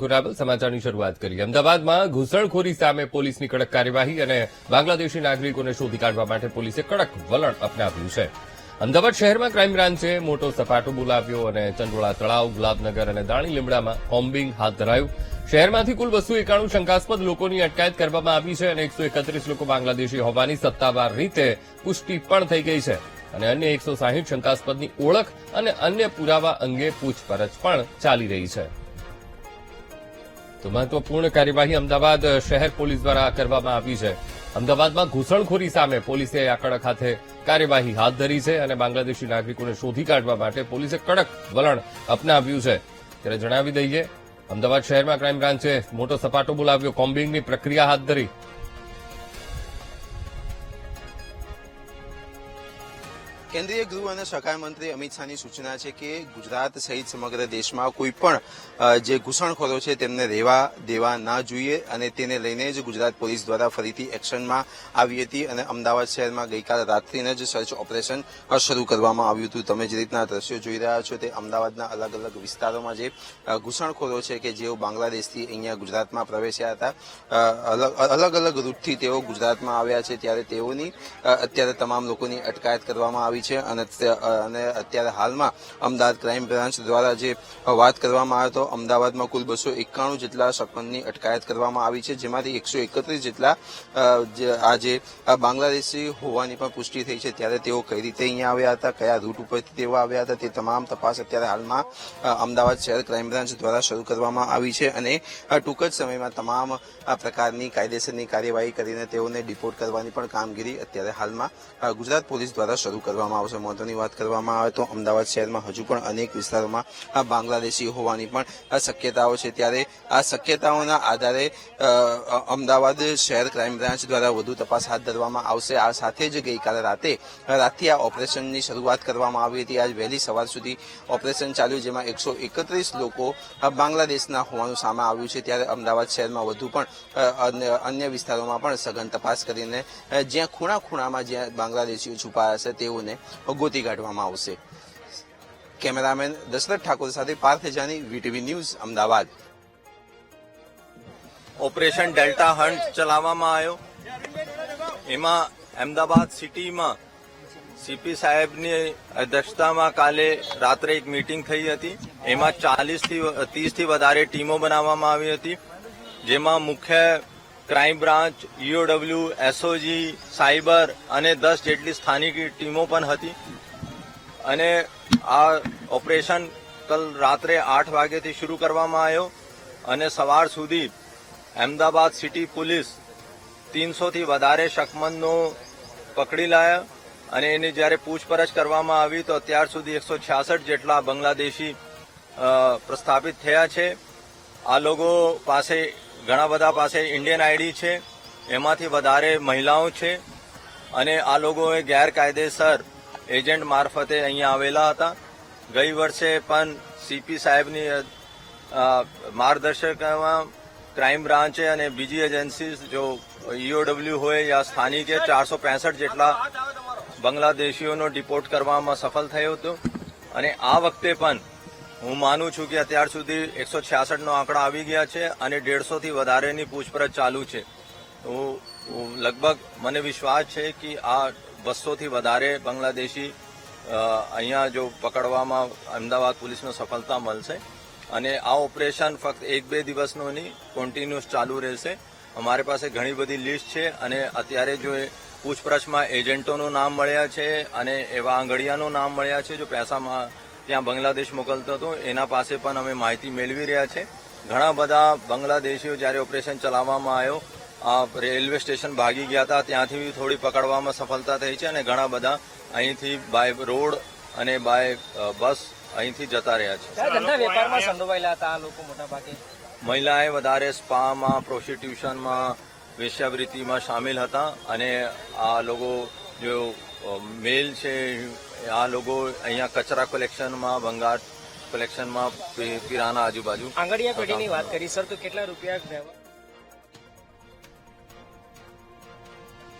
ગુરાબલ સમાચારની શરૂઆત કરીએ. અમદાવાદમાં ઘૂસણખોરી સામે પોલીસની કડક કાર્યવાહી અને બાંગ્લાદેશી નાગરિકોને શોધી કાઢવા માટે પોલીસે કડક વલણ અપનાવ્યું છે. અમદાવાદ શહેરમાં ક્રાઇમ બ્રાન્ચે મોટો સપાટો બોલાવ્યો અને ચંડોળા તળાવ, ગુલાબનગર અને દાણી લીમડામાં કોમ્બિંગ હાથ ધરાયું. શહેરમાંથી કુલ 291 શંકાસ્પદ લોકોની અટકાયત કરવામાં આવી છે અને 131 લોકો બાંગ્લાદેશી હોવાની સત્તાવાર રીતે પુષ્ટિ પણ થઈ ગઈ છે અને અન્ય 160 શંકાસ્પદની ઓળખ અને અન્ય પુરાવા અંગે પૂછપરછ પણ ચાલી રહી છે. તો મહત્વપૂર્ણ કાર્યવાહી અમદાવાદ શહેર પોલીસ દ્વારા કરવામાં આવી છે. અમદાવાદમાં ઘૂસણખોરી સામે પોલીસે આ કડક હાથે કાર્યવાહી હાથ ધરી છે અને બાંગ્લાદેશી નાગરિકોને શોધી કાઢવા માટે પોલીસે કડક વલણ અપનાવ્યું છે. ત્યારે જણાવી દઈએ, અમદાવાદ શહેરમાં ક્રાઇમ બ્રાન્ચે મોટો સપાટો બોલાવ્યો, કોમ્બિંગની પ્રક્રિયા હાથ ધરી. કેન્દ્રીય ગૃહ અને સહકાર મંત્રી અમિત શાહની સૂચના છે કે ગુજરાત સહિત સમગ્ર દેશમાં કોઈ પણ જે ઘૂસણખોરો છે તેમને રહેવા દેવા ના જોઈએ અને તેને લઈને જ ગુજરાત પોલીસ દ્વારા ફરીથી એક્શનમાં આવી હતી અને અમદાવાદ શહેરમાં ગઈકાલે રાત્રિને જ સર્ચ ઓપરેશન શરૂ કરવામાં આવ્યું હતું. તમે જે રીતના દ્રશ્યો જોઈ રહ્યા છો તે અમદાવાદના અલગ અલગ વિસ્તારોમાં જે ઘૂસણખોરો છે કે જેઓ બાંગ્લાદેશથી અહીંયા ગુજરાતમાં પ્રવેશ્યા હતા, અલગ અલગ રૂટથી તેઓ ગુજરાતમાં આવ્યા છે, ત્યારે તેઓની અત્યારે તમામ લોકોની અટકાયત કરવામાં આવી છે અને અત્યારે હાલમાં અમદાવાદ ક્રાઇમ બ્રાન્ચ દ્વારા જે વાત કરવામાં આવે તો અમદાવાદમાં કુલ 291 જેટલા શકમનની અટકાયત કરવામાં આવી છે, જેમાંથી 131 જેટલા આજે બાંગ્લાદેશી હોવાની પણ પુષ્ટિ થઈ છે. ત્યારે તેઓ કઈ રીતે અહીંયા આવ્યા હતા, કયા રૂટ ઉપરથી તેઓ આવ્યા હતા, તે તમામ તપાસ અત્યારે હાલમાં અમદાવાદ શહેર ક્રાઇમ બ્રાન્ચ દ્વારા શરૂ કરવામાં આવી છે અને ટૂંક જ સમયમાં તમામ પ્રકારની કાયદેસરની કાર્યવાહી કરીને તેઓને ડિપોર્ટ કરવાની પણ કામગીરી અત્યારે હાલમાં ગુજરાત પોલીસ દ્વારા શરૂ કરવામાં આવશે. મહત્વની વાત કરવામાં આવે તો અમદાવાદ શહેરમાં હજુ પણ અનેક વિસ્તારોમાં બાંગ્લાદેશી હોવાની પણ શક્યતાઓ છે. ત્યારે આ શક્યતાઓના આધારે અમદાવાદ શહેર ક્રાઇમ બ્રાન્ચ દ્વારા વધુ તપાસ હાથ ધરવામાં આવશે. આ સાથે જ ગઈકાલે રાતથી આ ઓપરેશનની શરૂઆત કરવામાં આવી હતી. આજ વહેલી સવાર સુધી ઓપરેશન ચાલ્યું, જેમાં 131 લોકો બાંગ્લાદેશના હોવાનું સામે આવ્યું છે. ત્યારે અમદાવાદ શહેરમાં વધુ પણ અન્ય વિસ્તારોમાં પણ સઘન તપાસ કરીને જ્યાં ખૂણામાં જ્યાં બાંગ્લાદેશીઓ છુપાયા છે તેઓને ગોતી કાઢવામાં આવશે. કેમેરામેન દશરથ ઠાકોર સાથે Parth Jani, VTV news, Ahmedabad. Operation delta hunt ચલાવવામાં આવ્યો. એમાં અમદાવાદ સિટીમાં સીપી સાહેબની અધ્યક્ષતામાં કાલે રાત્રે એક મીટિંગ થઈ હતી. એમાં 30થી વધારે ટીમો બનાવવામાં આવી હતી, જેમાં મુખ્ય crime branch, EOW, SOG, cyber અને 10 જેટલી સ્થાનિક ટીમો પણ હતી. અને આ ઓપરેશન કલ રાત્રે 8 વાગ્યાથી શરૂ કરવામાં આવ્યો અને સવાર સુધી અમદાવાદ સિટી પોલીસ 300થી વધારે શકમનનો પકડી લાયા અને એની જ્યારે પૂછપરછ કરવામાં આવી તો અત્યાર સુધી 166 જેટલા બાંગ્લાદેશી પ્રસ્થાપિત થયા છે. આ લોકો પાસે ઘણા બધા પાસે ઇન્ડિયન આઈડી છે, એમાંથી વધારે મહિલાઓ છે અને આ લોકોએ ગેરકાયદેસર એજન્ટ મારફતે અહીંયા આવેલા હતા. ગઈ વર્ષે પણ સીપી સાહેબની માર્ગદર્શકમાં ક્રાઇમ બ્રાન્ચે અને બીજી એજન્સી જો ઈઓડબ્લ્યુ હોય યા સ્થાનિકે 465 જેટલા બાંગ્લાદેશીઓનો ડિપોર્ટ કરવામાં સફળ થયો હતો. અને આ વખતે પણ હું માનું છું કે અત્યાર સુધી 166નો આંકડા આવી ગયા છે અને 150થી વધારેની પૂછપરછ ચાલુ છે. તો લગભગ મને વિશ્વાસ છે કે આ 200થી વધારે બાંગ્લાદેશી અહીંયા જો પકડવામાં અમદાવાદ પોલીસને સફળતા મળશે અને આ ઓપરેશન ફક્ત 1-2 દિવસનો નહીં, કોન્ટિન્યુઅસ ચાલુ રહેશે. અમારી પાસે ઘણી બધી લિસ્ટ છે અને અત્યારે જો પૂછપરછમાં એજન્ટોનું નામ મળ્યા છે અને એવા આંગળીયાનું નામ મળ્યા છે જો પૈસામાં ત્યાં બાંગ્લાદેશ મોકલતો હતો, એના પાસે પણ અમે માહિતી મેળવી રહ્યા છે. ઘણા બધા બાંગ્લાદેશીઓ જ્યારે ઓપરેશન ચલાવવામાં આવ્યો આ રેલવે સ્ટેશન ભાગી ગયા હતા, ત્યાંથી થોડી પકડવામાં સફળતા થઈ છે અને ઘણા બધા અહીંથી બાય રોડ અને બાય બસ અહીંથી જતા રહ્યા છે. વેપારમાં સંડોવાયેલા હતા આ લોકો મોટાભાગે. મહિલાએ વધારે સ્પામાં, પ્રોસ્ટિટ્યુશનમાં, વેશ્યાવૃત્તિમાં સામેલ હતા અને આ લોકો જો મેલ છે આ લોકો અહીંયા કચરા કલેક્શનમાં, ભંગાર કલેક્શનમાં, પીરાના આજુબાજુ. આંગળીયા પેઢીની વાત કરી સર, તો કેટલા રૂપિયા